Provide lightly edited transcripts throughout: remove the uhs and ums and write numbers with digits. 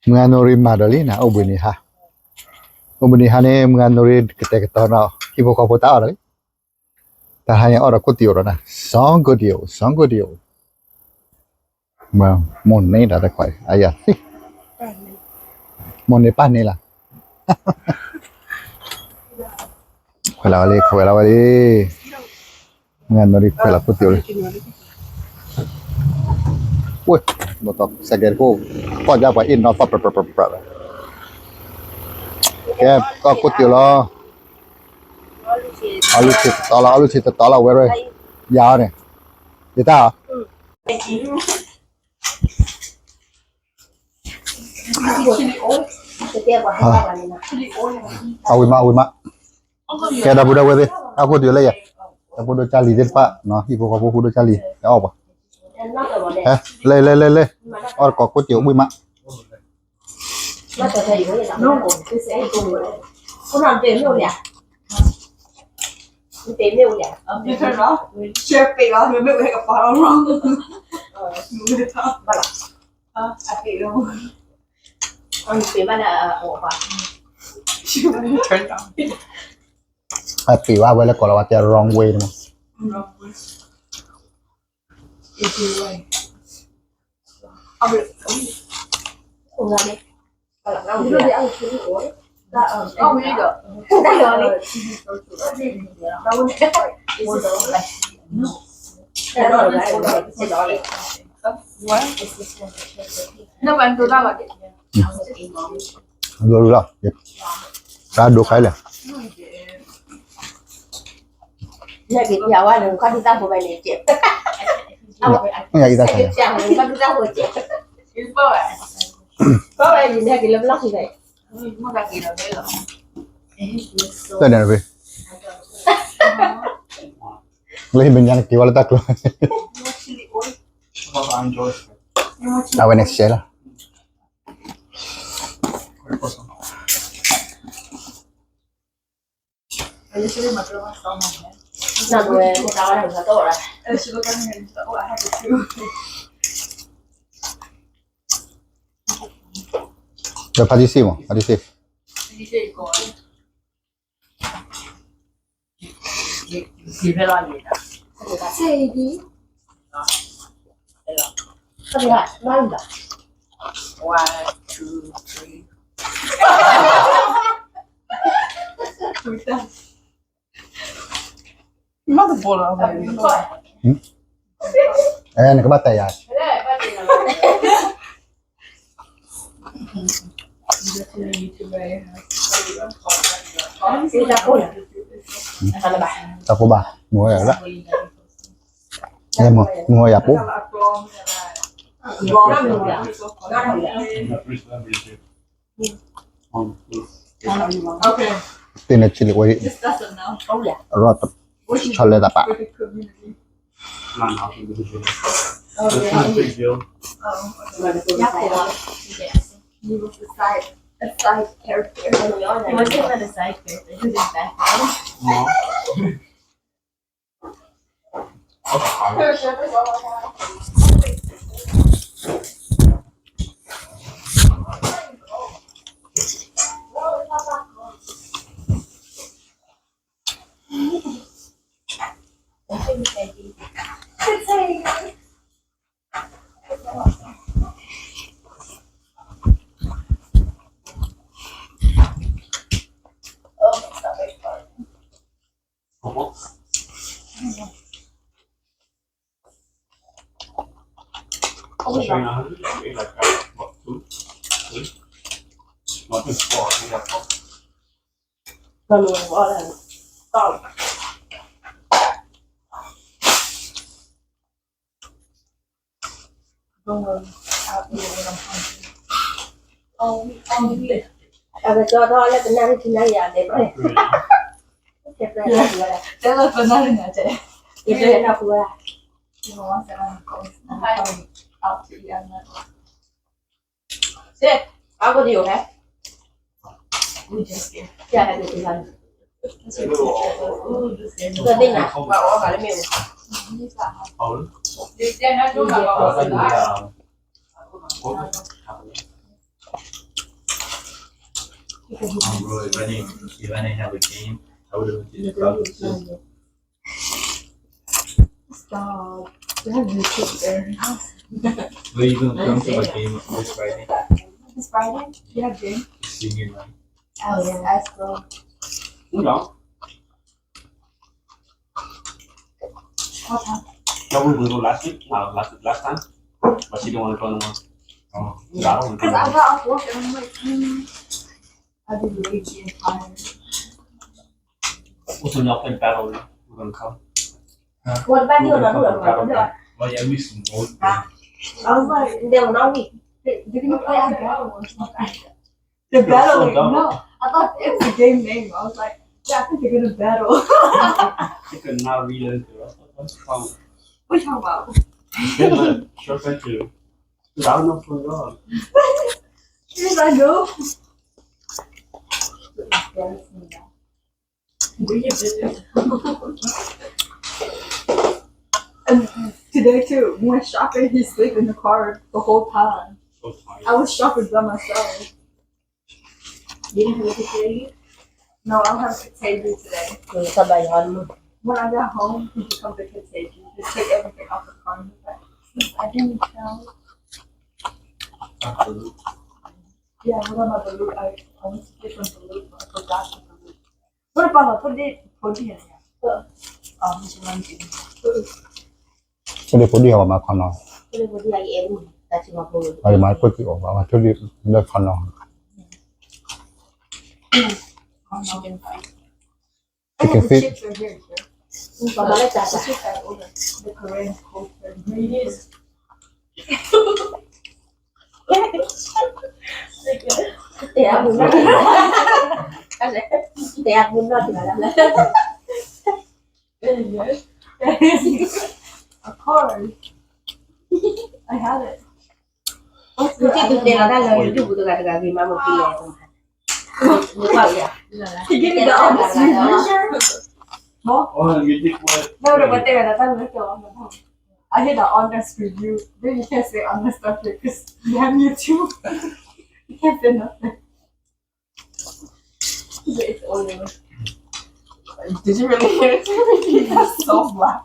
Menganuri madali na ubuni ha ne menganuri kita na ibu kau tahu lagi tak hanya orang kutio na song kutio mà môn này đã được khỏi ayah sih môn này pan này là khỏe là đi menganuri khỏe là kutio ui một tập sẽ kể cô có giá phải in nó phập kẹp có cốt tiêu lo alu thịt to là vậy rồi giá này đi ta ui ma kẹp dah budak vậy aku tiêu lấy à aku udah cari je pak no ibu aku udah cari ya apa lên or có cốt tiêu bùi mạ không làm tiền đâu nhỉ? Tiền đâu nhỉ? You turn off. Chef bị off. Mình bị gặp pháo wrong. Người ta. Bao lâu? À bị đâu. Tiền bao là ủa hả? Turn off.ปีว่าไว้แล้วก็เราจะ wrong way นะ Wrong way. Easy way. À bị. Không làm đi. Bao lâu đâu? Đi ăn cái ủa? Oh, we go. Đây rồi đi. Đâu nè. What? Nó bạn tôi ra rồi. rồi ra đồ cái này Nhà kia giàu á đừng có đi ra của mày này chị. nhà gì ta Cái chàng đừng có đi ra của chị. Có ai nhìn thấy cái lớp lóc như vậy? tên này về lấy bên nhà kia vào tắc luôn tao bên này sẽ là Nào rồi tao đang ở tổ rồi. rồi padissimo Gì phải lo gì đó? Xe gì? Cái gì hả? Nói gì đó? 1, 2, 3. Nó được bộ nào vậy? này cái bát tay à tao có bà ngồi ở đó em ngồi ở bố Okay. tên là chili quay This doesn't know. rót cho lên tapa For the community. It's not a big deal. He was a side character. He wasn't even a side character. He was just background. No. I was saying 100, like what, 2, 3? Not this far, yeah. Rồi luôn gọi là to. Cho thôi là cái này thì này à đẹp đấy. Đẹp đấy là gọi là. Thế là phần này là trẻ. Đẹp đấy là vừa. You know, once I'm out to eat. Thế, áo có điều hả? We just get. Dạ là được lần. Giờ đây nè, bảo cả lên miệng. Đi chơi nó đúng là bảo sự lá. Rồi running, if I have a game, I would have just Stop. They have YouTube there. Where you gonna come to my game this Friday? This Friday, you have game. Senior night. Oh yeah, Astro. No. What time? No, we go last week. Last time, but she didn't want to go no more. Oh, yeah, I don't want to Because go. I got off work and I'm like, I'd be lazy and tired. What's when y'all play battle? We're gonna come. Quên bao nhiêu lần rồi mà cũng được. Oh yeah, we some old. I was like, Đều mà nói đi. they're gonna play a battle or something. The battle, like, no. I thought it was a game name. I was like, yeah, I think they're gonna battle. You could not read it. What's wrong? What you talking about? Been like short venture. Dude, I don't know what's wrong. Yes, I know. And today too, we went shopping. He slept in the car the whole time. So tired. I was shopping by myself. Didn't have to say No, I don't have Contagion today. you. Sao bài hơn. When I got home, he becomes a Contagion. Just take everything off the car. And he's like, I didn't tell. Yeah, what about the loot? I went to get from the loot, but I forgot the loot. What about the put it in here? Just one thing. ก็เลยพูดเดียวมาคอนอ Cái này vừa đi ai em ta chỉ mặc vừa. อะไรมาพูดที่ออกมาทุกเดือนคอนอ I have the chips are here, sir. Còn nó lại trả The chips I ordered. The Korean culture. Để ăn bún nó. Để ăn bún nó thì phải làm đấy. Of course. I had it. What's Chứ the thực tế nó ra lời ví dụ từ cả vì mà một kỳ này không phải. Đúng vậy à? He gave me the honest review. Oh, you did what? No, but there, that's not the honest. I hit the honest review. Then you can't say honest stuff here because you have YouTube. You can't say nothing. It's only. Did you really hear it? That's so loud.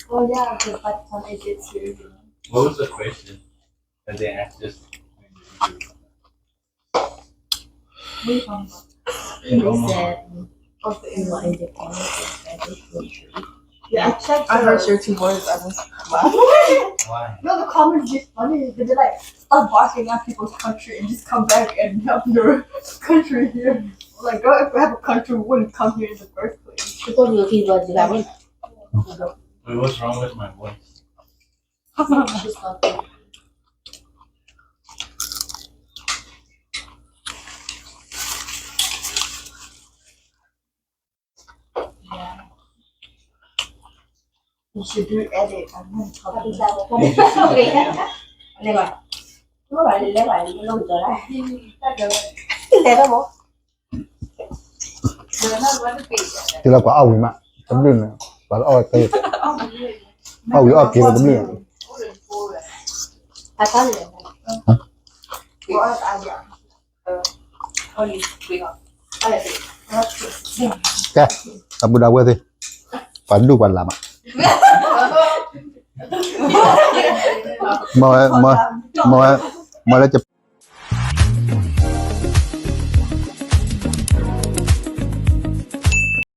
Oh yeah, because by the time I get here, What was the question that they asked us? what are you talking about? They said Oh, the you English. are independent. Yeah, I checked. I heard your 2 words. I was Why? No, the comments get funny. They're like, stop barking at people's country and just come back and help your country here. Like, girl, if we have a country, we wouldn't come here in the first place. Chứ có nhiều khi vừa gì làm ấy. Wait, what's wrong with my voice? You should do edit. I'm gonna talk Làm about sao không biết sao vậy? Đây rồi. Nó lại lấy lại luôn trở lại. Để đó bố. ที่เราก็เอาวิมาตำลึงเราเอาไปเอาวิเอากี่เราตำลึง À có gì? what I got. Only we got. แกตำบุดาเว้ยสิฝันดูวันละมามาแล้วจะ